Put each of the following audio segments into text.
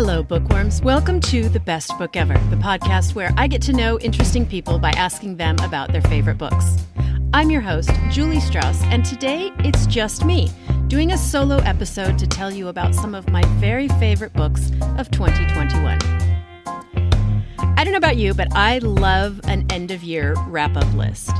Hello, bookworms. Welcome to The Best Book Ever, the podcast where I get to know interesting people by asking them about their favorite books. I'm your host, Julie Strauss, and today it's just me, doing a solo episode to tell you about some of my very favorite books of 2021. I don't know about you, but I love an end-of-year wrap-up list.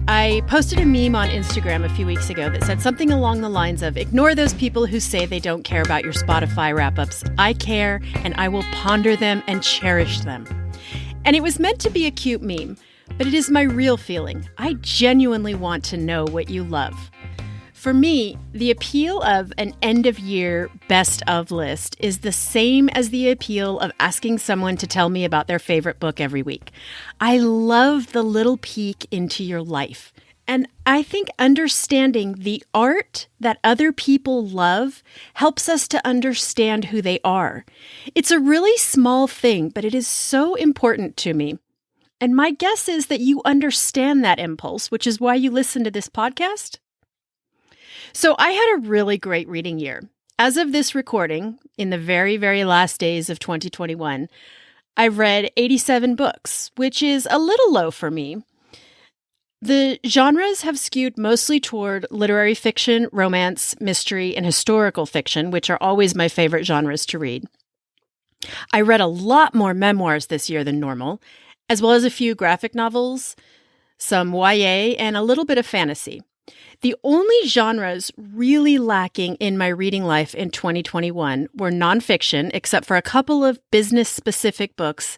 I posted a meme on Instagram a few weeks ago that said something along the lines of, ignore those people who say they don't care about your Spotify wrap-ups. I care, and I will ponder them and cherish them. And it was meant to be a cute meme, but it is my real feeling. I genuinely want to know what you love. For me, the appeal of an end-of-year best-of list is the same as the appeal of asking someone to tell me about their favorite book every week. I love the little peek into your life. And I think understanding the art that other people love helps us to understand who they are. It's a really small thing, but it is so important to me. And my guess is that you understand that impulse, which is why you listen to this podcast. So I had a really great reading year. As of this recording, in the very, very last days of 2021, I've read 87 books, which is a little low for me. The genres have skewed mostly toward literary fiction, romance, mystery, and historical fiction, which are always my favorite genres to read. I read a lot more memoirs this year than normal, as well as a few graphic novels, some YA, and a little bit of fantasy. The only genres really lacking in my reading life in 2021 were nonfiction, except for a couple of business-specific books,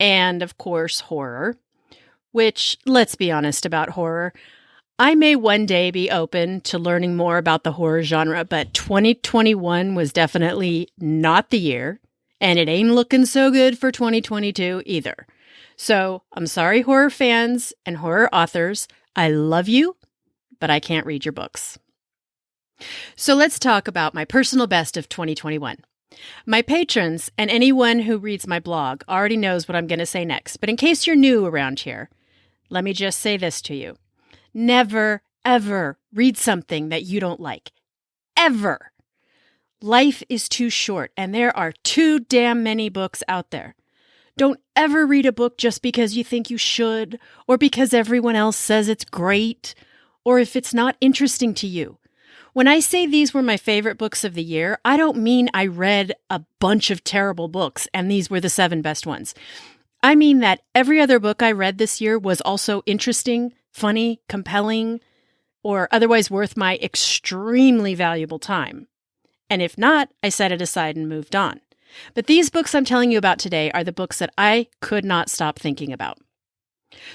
and, of course, horror. Which, let's be honest about horror, I may one day be open to learning more about the horror genre, but 2021 was definitely not the year, and it ain't looking so good for 2022 either. So, I'm sorry, horror fans and horror authors, I love you, but I can't read your books. So let's talk about my personal best of 2021. My patrons and anyone who reads my blog already knows what I'm going to say next, but in case you're new around here, let me just say this to you. Never, ever read something that you don't like. Ever. Life is too short, and there are too damn many books out there. Don't ever read a book just because you think you should, or because everyone else says it's great, or if it's not interesting to you. When I say these were my favorite books of the year, I don't mean I read a bunch of terrible books and these were the 7 best ones. I mean that every other book I read this year was also interesting, funny, compelling, or otherwise worth my extremely valuable time. And if not, I set it aside and moved on. But these books I'm telling you about today are the books that I could not stop thinking about.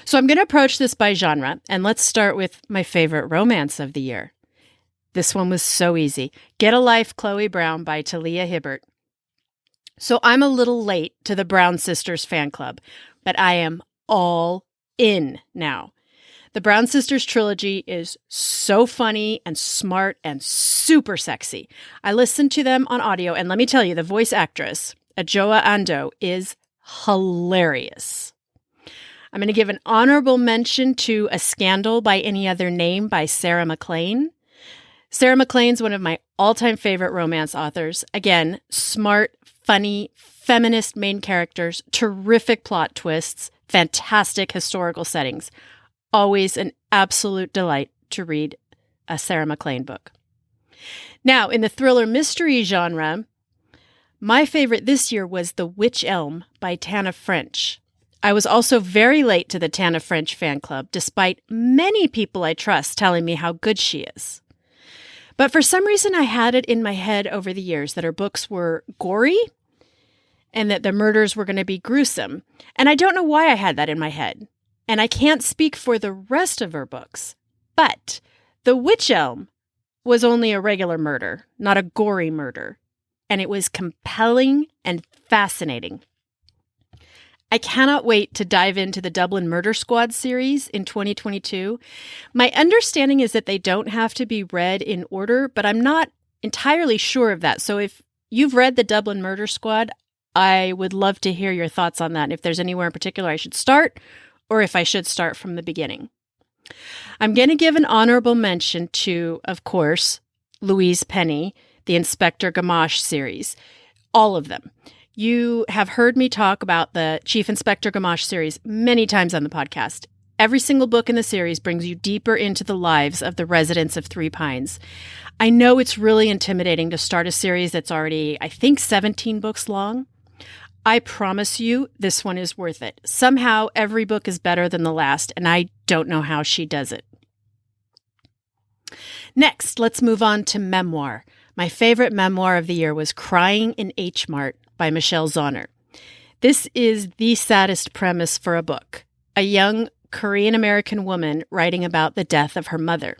So I'm going to approach this by genre, and let's start with my favorite romance of the year. This one was so easy. Get a Life, Chloe Brown by Talia Hibbert. So I'm a little late to the Brown Sisters fan club, but I am all in now. The Brown Sisters trilogy is so funny and smart and super sexy. I listened to them on audio, and let me tell you, the voice actress, Adjoa Andoh, is hilarious. I'm going to give an honorable mention to A Scandal by Any Other Name by Sarah MacLean. Sarah MacLean's one of my all-time favorite romance authors. Again, smart, funny, feminist main characters, terrific plot twists, fantastic historical settings. Always an absolute delight to read a Sarah MacLean book. Now, in the thriller mystery genre, my favorite this year was The Witch Elm by Tana French. I was also very late to the Tana French fan club, despite many people I trust telling me how good she is. But for some reason, I had it in my head over the years that her books were gory and that the murders were going to be gruesome. And I don't know why I had that in my head. And I can't speak for the rest of her books. But The Witch Elm was only a regular murder, not a gory murder. And it was compelling and fascinating. I cannot wait to dive into the Dublin Murder Squad series in 2022. My understanding is that they don't have to be read in order, but I'm not entirely sure of that. So if you've read the Dublin Murder Squad, I would love to hear your thoughts on that. And if there's anywhere in particular I should start, or if I should start from the beginning. I'm going to give an honorable mention to, of course, Louise Penny, the Inspector Gamache series. All of them. You have heard me talk about the Chief Inspector Gamache series many times on the podcast. Every single book in the series brings you deeper into the lives of the residents of Three Pines. I know it's really intimidating to start a series that's already, I think, 17 books long. I promise you, this one is worth it. Somehow, every book is better than the last, and I don't know how she does it. Next, let's move on to Memoir. My favorite memoir of the year was Crying in H Mart by Michelle Zauner. This is the saddest premise for a book. A young Korean-American woman writing about the death of her mother.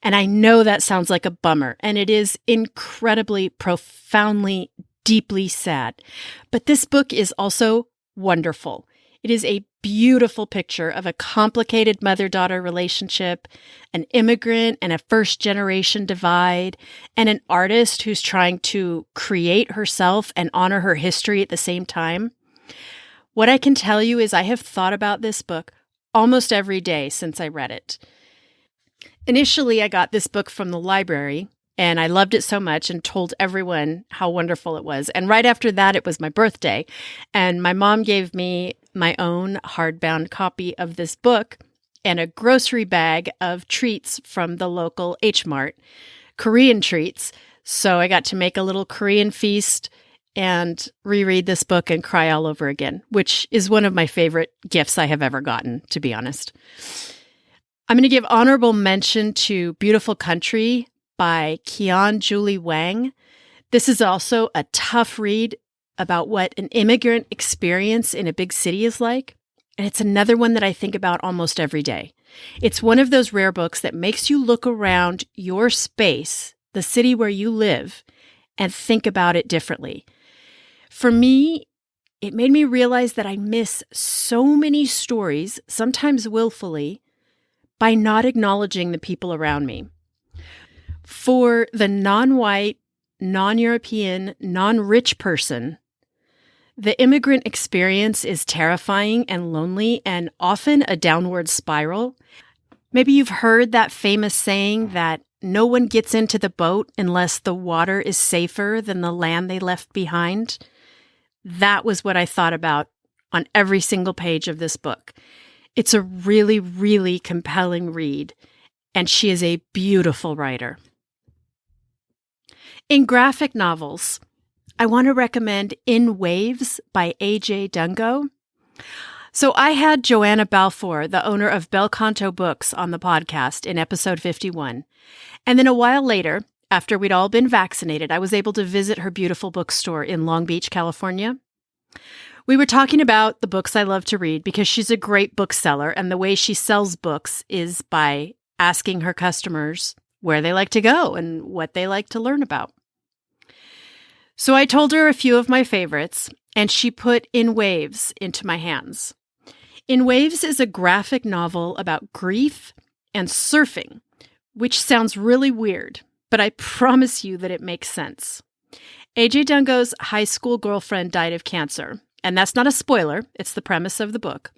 And I know that sounds like a bummer, and it is incredibly, profoundly, deeply sad. But this book is also wonderful. It is a beautiful picture of a complicated mother-daughter relationship, an immigrant and a first-generation divide, and an artist who's trying to create herself and honor her history at the same time. What I can tell you is I have thought about this book almost every day since I read it. Initially, I got this book from the library, and I loved it so much and told everyone how wonderful it was. And right after that, it was my birthday. And my mom gave me my own hardbound copy of this book and a grocery bag of treats from the local H Mart, Korean treats. So I got to make a little Korean feast and reread this book and cry all over again, which is one of my favorite gifts I have ever gotten, to be honest. I'm going to give honorable mention to Beautiful Country by Keon Wang. This is also a tough read about what an immigrant experience in a big city is like. And it's another one that I think about almost every day. It's one of those rare books that makes you look around your space, the city where you live, and think about it differently. For me, it made me realize that I miss so many stories, sometimes willfully, by not acknowledging the people around me. For the non-white, non-European, non-rich person, the immigrant experience is terrifying and lonely and often a downward spiral. Maybe you've heard that famous saying that no one gets into the boat unless the water is safer than the land they left behind. That was what I thought about on every single page of this book. It's a really, really compelling read, and she is a beautiful writer. In graphic novels, I want to recommend In Waves by Adjoa Andoh. So I had Joanna Balfour, the owner of Bel Canto Books, on the podcast in episode 51. And then a while later, after we'd all been vaccinated, I was able to visit her beautiful bookstore in Long Beach, California. We were talking about the books I love to read because she's a great bookseller, and the way she sells books is by asking her customers where they like to go and what they like to learn about. So I told her a few of my favorites, and she put In Waves into my hands. In Waves is a graphic novel about grief and surfing, which sounds really weird, but I promise you that it makes sense. Adjoa Andoh's high school girlfriend died of cancer, and that's not a spoiler, it's the premise of the book.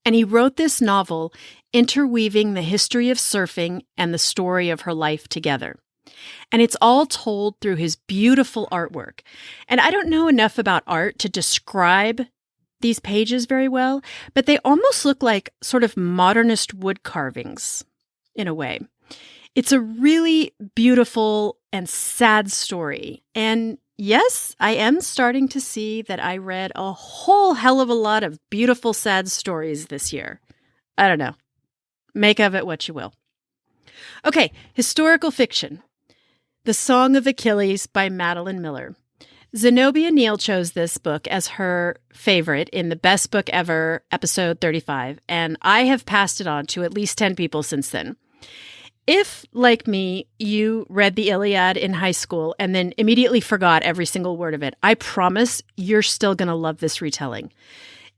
And he wrote this novel interweaving the history of surfing and the story of her life together. And it's all told through his beautiful artwork. And I don't know enough about art to describe these pages very well, but they almost look like sort of modernist wood carvings in a way. It's a really beautiful and sad story. And yes, I am starting to see that I read a whole hell of a lot of beautiful, sad stories this year. I don't know. Make of it what you will. Okay, historical fiction. The Song of Achilles by Madeline Miller. Zenobia Neal chose this book as her favorite in the Best Book Ever, episode 35, and I have passed it on to at least 10 people since then. If, like me, you read the Iliad in high school and then immediately forgot every single word of it, I promise you're still going to love this retelling.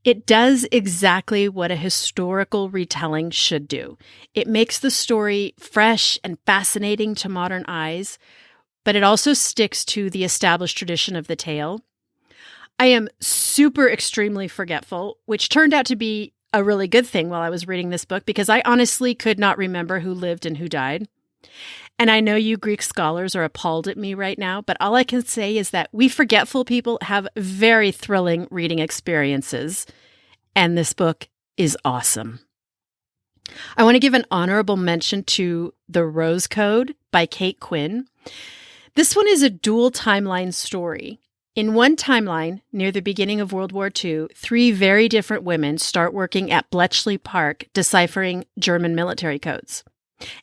It does exactly what a historical retelling should do. It makes the story fresh and fascinating to modern eyes, but it also sticks to the established tradition of the tale. I am super extremely forgetful, which turned out to be a really good thing while I was reading this book because I honestly could not remember who lived and who died. And I know you Greek scholars are appalled at me right now, but all I can say is that we forgetful people have very thrilling reading experiences, and this book is awesome. I want to give an honorable mention to The Rose Code by Kate Quinn. This one is a dual timeline story. In one timeline, near the beginning of World War II, 3 very different women start working at Bletchley Park deciphering German military codes.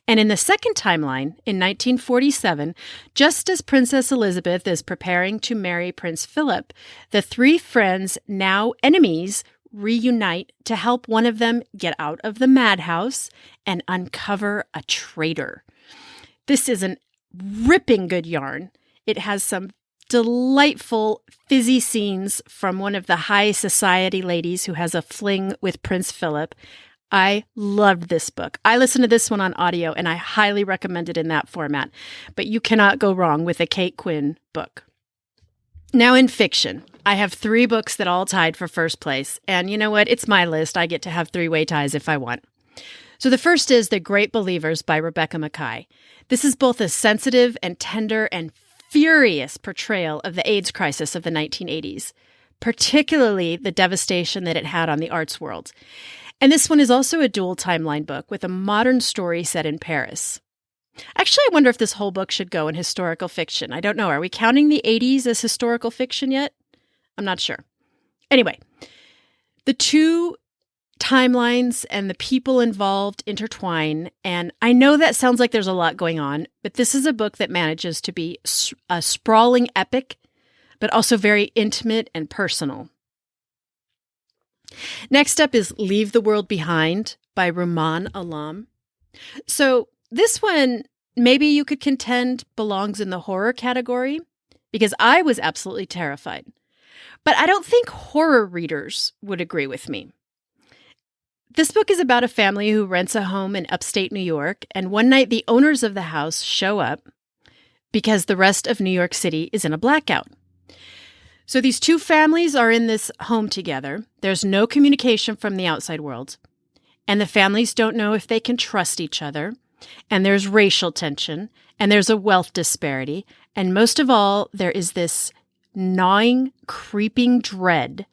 And in the second timeline, in 1947, just as Princess Elizabeth is preparing to marry Prince Philip, the 3 friends, now enemies, reunite to help one of them get out of the madhouse and uncover a traitor. This is an ripping good yarn. It has some delightful, fizzy scenes from one of the high society ladies who has a fling with Prince Philip. I loved this book. I listened to this one on audio, and I highly recommend it in that format. But you cannot go wrong with a Kate Quinn book. Now in fiction, I have 3 books that all tied for first place. And you know what? It's my list. I get to have 3-way ties if I want. So the first is The Great Believers by Rebecca Makai. This is both a sensitive and tender and furious portrayal of the AIDS crisis of the 1980s, particularly the devastation that it had on the arts world. And this one is also a dual timeline book with a modern story set in Paris. Actually, I wonder if this whole book should go in historical fiction. I don't know. Are we counting the 80s as historical fiction yet? I'm not sure. Anyway, the 2 timelines and the people involved intertwine. And I know that sounds like there's a lot going on, but this is a book that manages to be a sprawling epic, but also very intimate and personal. Next up is Leave the World Behind by Rumaan Alam. So this one, maybe you could contend belongs in the horror category because I was absolutely terrified. But I don't think horror readers would agree with me. This book is about a family who rents a home in upstate New York, and one night the owners of the house show up because the rest of New York City is in a blackout. So these 2 families are in this home together. There's no communication from the outside world. And the families don't know if they can trust each other. And there's racial tension. And there's a wealth disparity. And most of all, there is this gnawing, creeping dread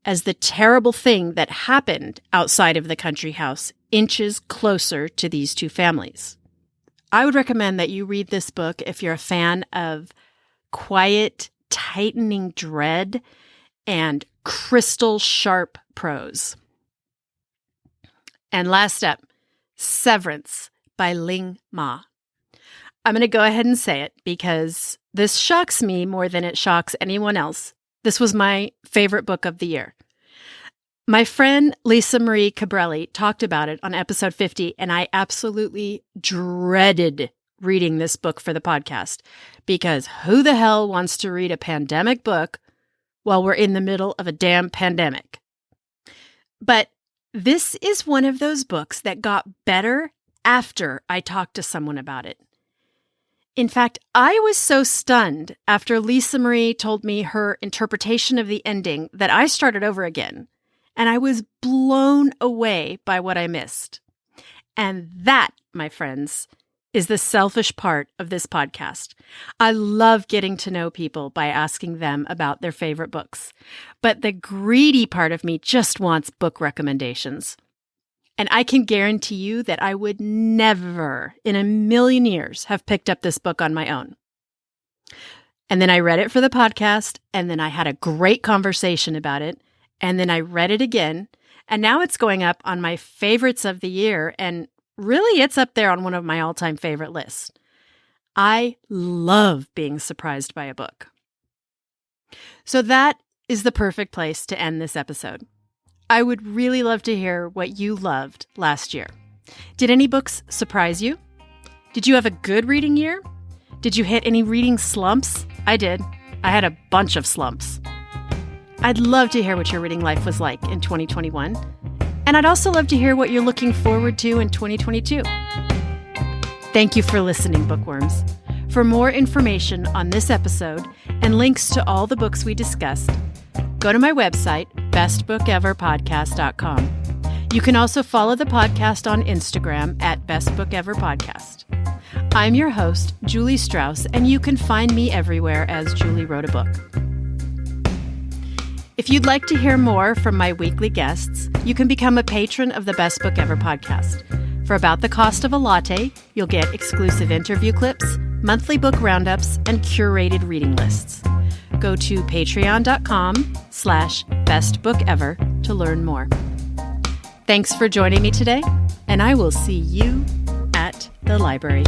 as the terrible thing that happened outside of the country house inches closer to these 2 families. I would recommend that you read this book if you're a fan of quiet, tightening dread and crystal sharp prose. And last up, Severance by Ling Ma. I'm going to go ahead and say it because this shocks me more than it shocks anyone else. This was my favorite book of the year. My friend Lisa Marie Cabrelli talked about it on episode 50, and I absolutely dreaded reading this book for the podcast because who the hell wants to read a pandemic book while we're in the middle of a damn pandemic? But this is one of those books that got better after I talked to someone about it. In fact, I was so stunned after Lisa Marie told me her interpretation of the ending that I started over again, and I was blown away by what I missed. And that, my friends, is the selfish part of this podcast. I love getting to know people by asking them about their favorite books, but the greedy part of me just wants book recommendations. And I can guarantee you that I would never in a million years have picked up this book on my own. And then I read it for the podcast, and then I had a great conversation about it, and then I read it again, and now it's going up on my favorites of the year, and really it's up there on one of my all-time favorite lists. I love being surprised by a book. So that is the perfect place to end this episode. I would really love to hear what you loved last year. Did any books surprise you? Did you have a good reading year? Did you hit any reading slumps? I did. I had a bunch of slumps. I'd love to hear what your reading life was like in 2021. And I'd also love to hear what you're looking forward to in 2022. Thank you for listening, bookworms. For more information on this episode and links to all the books we discussed, go to my website, bestbookeverpodcast.com. You can also follow the podcast on Instagram at bestbookeverpodcast. I'm your host, Julie Strauss, and you can find me everywhere as Julie Wrote a Book. If you'd like to hear more from my weekly guests, you can become a patron of the Best Book Ever podcast. For about the cost of a latte, you'll get exclusive interview clips, monthly book roundups, and curated reading lists. Go to patreon.com/bestbookever to learn more. Thanks for joining me today, and I will see you at the library.